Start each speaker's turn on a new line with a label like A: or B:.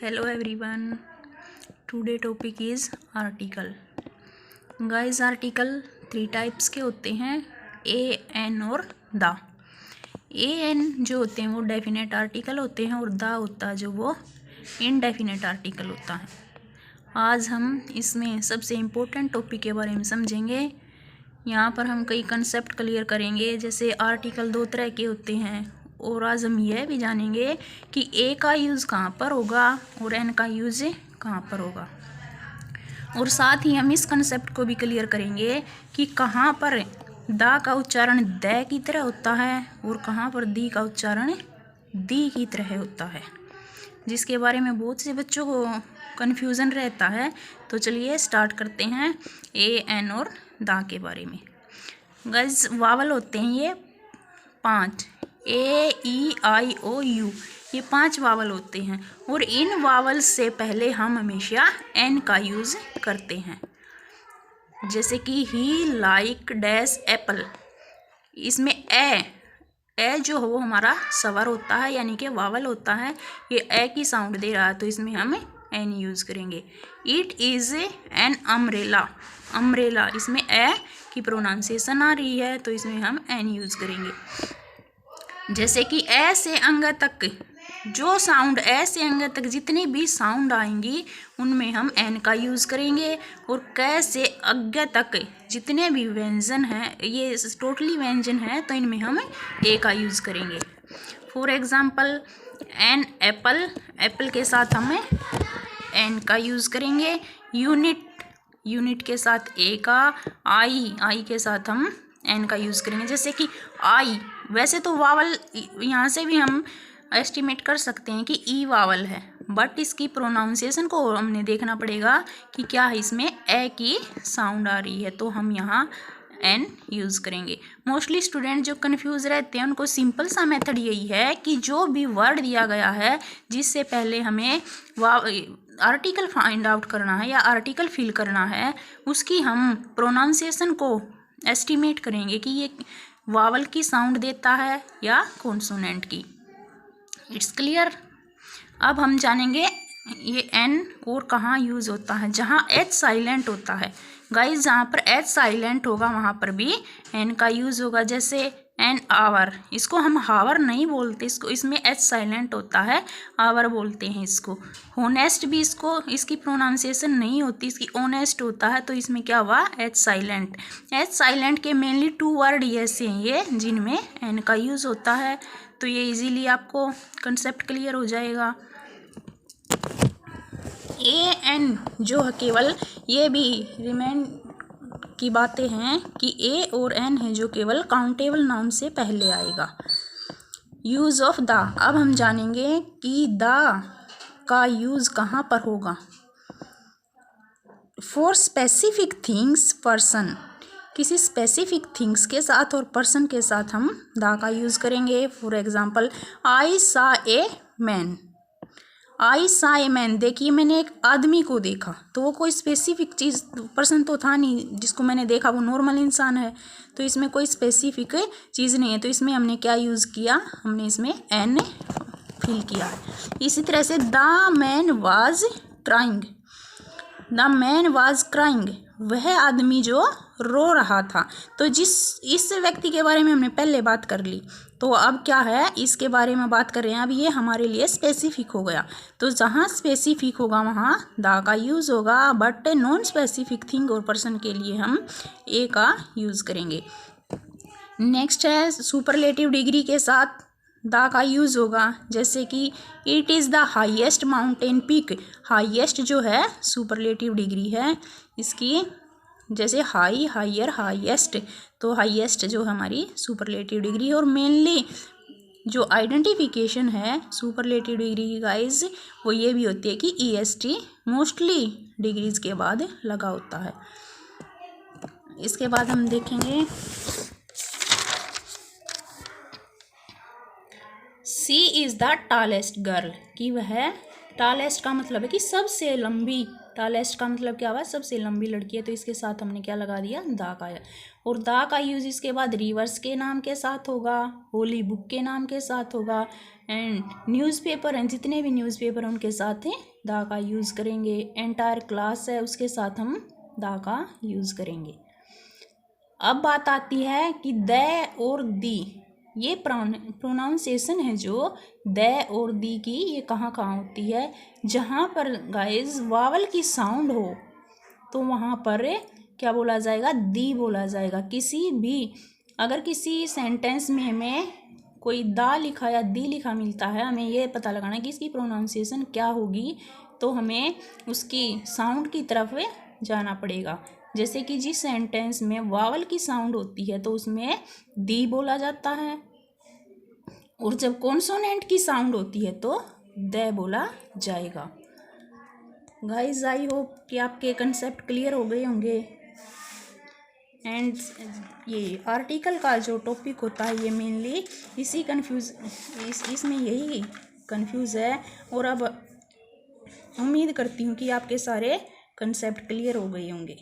A: Hello everyone. Today topic is article. Guys, article 3 types के होते हैं, ए, एन और द। ए एन जो होते हैं वो डेफिनेट आर्टिकल होते हैं और द होता है जो वो इनडेफिनेट आर्टिकल होता है। आज हम इसमें सबसे इम्पोर्टेंट टॉपिक के बारे में समझेंगे। यहाँ पर हम कई कंसेप्ट क्लियर करेंगे, जैसे आर्टिकल 2 तरह के होते हैं, और आज हम यह भी जानेंगे कि ए का यूज़ कहाँ पर होगा और एन का यूज़ कहाँ पर होगा। और साथ ही हम इस कंसेप्ट को भी क्लियर करेंगे कि कहाँ पर द का उच्चारण द की तरह होता है और कहाँ पर दी का उच्चारण दी की तरह होता है, जिसके बारे में बहुत से बच्चों को कन्फ्यूज़न रहता है। तो चलिए स्टार्ट करते हैं ए, एन और द के बारे में। गाइस, वावल होते हैं ये 5, ए, ई, आई, ओ, यू, ये 5 वावल होते हैं और इन वावल से पहले हम हमेशा एन का यूज़ करते हैं। जैसे कि ही लाइक डैश एप्पल, इसमें ए जो हो वो हमारा स्वर होता है, यानी कि वावल होता है। ये ए की साउंड दे रहा है तो इसमें हम एन यूज़ करेंगे। It is an umbrella, umbrella, इसमें ए की प्रोनाउंसिएशन आ रही है तो इसमें हम एन यूज़ करेंगे। जैसे कि ए से अंग तक, जो साउंड ए से अंग तक जितनी भी साउंड आएंगी उनमें हम एन का यूज़ करेंगे, और क से अज्ञ तक जितने भी व्यंजन हैं, ये टोटली व्यंजन है, तो इनमें हम ए का यूज़ करेंगे। For example, an apple, apple के साथ हम एन का यूज़ करेंगे। यूनिट, यूनिट के साथ ए का। आई के साथ हम एन का यूज़ करेंगे। जैसे कि आई, वैसे तो वावल यहाँ से भी हम एस्टिमेट कर सकते हैं कि ई वावल है, बट इसकी प्रोनाउंसिएशन को हमने देखना पड़ेगा कि क्या है, इसमें ए की साउंड आ रही है, तो हम यहाँ एन यूज़ करेंगे। मोस्टली स्टूडेंट जो कंफ्यूज रहते हैं उनको सिंपल सा मेथड यही है कि जो भी वर्ड दिया गया है जिससे पहले हमें आर्टिकल फाइंड आउट करना है या आर्टिकल फिल करना है, उसकी हम प्रोनाउंसिएशन को एस्टिमेट करेंगे कि ये वावल की साउंड देता है या कॉन्सोनेंट की। It's clear. अब हम जानेंगे ये एन और कहाँ यूज़ होता है, जहाँ एच साइलेंट होता है। गाइस, जहाँ पर एच साइलेंट होगा वहाँ पर भी एन का यूज़ होगा। जैसे एन आवर, इसको हम हावर नहीं बोलते, इसको, इसमें एच साइलेंट होता है, आवर बोलते हैं इसको। होनेस्ट भी इसको, इसकी प्रोनाउंसिएशन नहीं होती, इसकी ऑनेस्ट होता है, तो इसमें क्या हुआ, एच साइलेंट। एच साइलेंट के मेनली 2 वर्ड ऐसे हैं ये जिनमें एन का यूज़ होता है, तो ये इजीली आपको कंसेप्ट क्लियर हो जाएगा। ए एन जो है केवल ये भी रिमेन की बातें हैं कि ए और एन है जो केवल काउंटेबल नाउन से पहले आएगा। यूज़ ऑफ द, अब हम जानेंगे कि द का यूज़ कहाँ पर होगा। फॉर स्पेसिफिक थिंग्स पर्सन, किसी स्पेसिफिक थिंग्स के साथ और पर्सन के साथ हम द का यूज़ करेंगे। फॉर एग्जाम्पल, आई सा ए मैन, आई सा ए मैन, देखिए मैंने एक आदमी को देखा, तो वो कोई स्पेसिफिक चीज़, पर्सन तो था नहीं जिसको मैंने देखा, वो नॉर्मल इंसान है, तो इसमें कोई स्पेसिफिक चीज़ नहीं है, तो इसमें हमने क्या यूज़ किया, हमने इसमें एन फिल किया है। इसी तरह से the man was crying, the man was crying, वह आदमी जो रो रहा था, तो इस व्यक्ति के बारे में हमने पहले बात कर ली, तो अब क्या है, इसके बारे में बात कर रहे हैं। अब ये हमारे लिए स्पेसिफिक हो गया, तो जहाँ स्पेसिफिक होगा वहाँ द का यूज़ होगा, बट नॉन स्पेसिफिक थिंग और पर्सन के लिए हम ए का यूज़ करेंगे। नेक्स्ट है सुपरलेटिव डिग्री के साथ द का यूज़ होगा। जैसे कि it is the highest mountain peak, highest जो है सुपरलेटिव डिग्री है इसकी, जैसे हाई, हायर, हाईएस्ट, तो हाईएस्ट जो हमारी सुपरलेटिव डिग्री है। और मेनली जो आइडेंटिफिकेशन है सुपरलेटिव डिग्री की गाइज, वो ये भी होती है कि EST मोस्टली डिग्रीज के बाद लगा होता है। इसके बाद हम देखेंगे सी इज़ द टालेस्ट गर्ल, कि वह, टालेस्ट का मतलब है कि सबसे लंबी टालेस्ट का मतलब क्या हुआ, सबसे लंबी लड़की है, तो इसके साथ हमने क्या लगा दिया, द का। और द का यूज इसके बाद रिवर्स के नाम के साथ होगा, होली बुक के नाम के साथ होगा, एंड न्यूज़पेपर हैं, जितने भी न्यूज़पेपर उनके साथ हैं द का यूज़ करेंगे। एंटायर क्लास है, उसके साथ हम द का यूज़ करेंगे। अब बात आती है कि द और दी, ये प्रोनाउंसिएशन है जो द और दी की, ये कहाँ कहाँ होती है, जहाँ पर गाइज वावल की साउंड हो तो वहाँ पर क्या बोला जाएगा, दी बोला जाएगा। किसी भी अगर किसी सेंटेंस में हमें कोई दा लिखा या दी लिखा मिलता है, हमें ये पता लगाना है कि इसकी प्रोनाउंसिएशन क्या होगी, तो हमें उसकी साउंड की तरफ जाना पड़ेगा। जैसे कि जिस सेंटेंस में वावल की साउंड होती है तो उसमें दी बोला जाता है, और जब कॉन्सोनेंट की साउंड होती है तो द बोला जाएगा। गाइज आई होप कि आपके कंसेप्ट क्लियर हो गए होंगे। एंड ये आर्टिकल का जो टॉपिक होता है ये मेनली इसमें यही कंफ्यूज है। और अब उम्मीद करती हूँ कि आपके सारे कंसेप्ट क्लियर हो गए होंगे।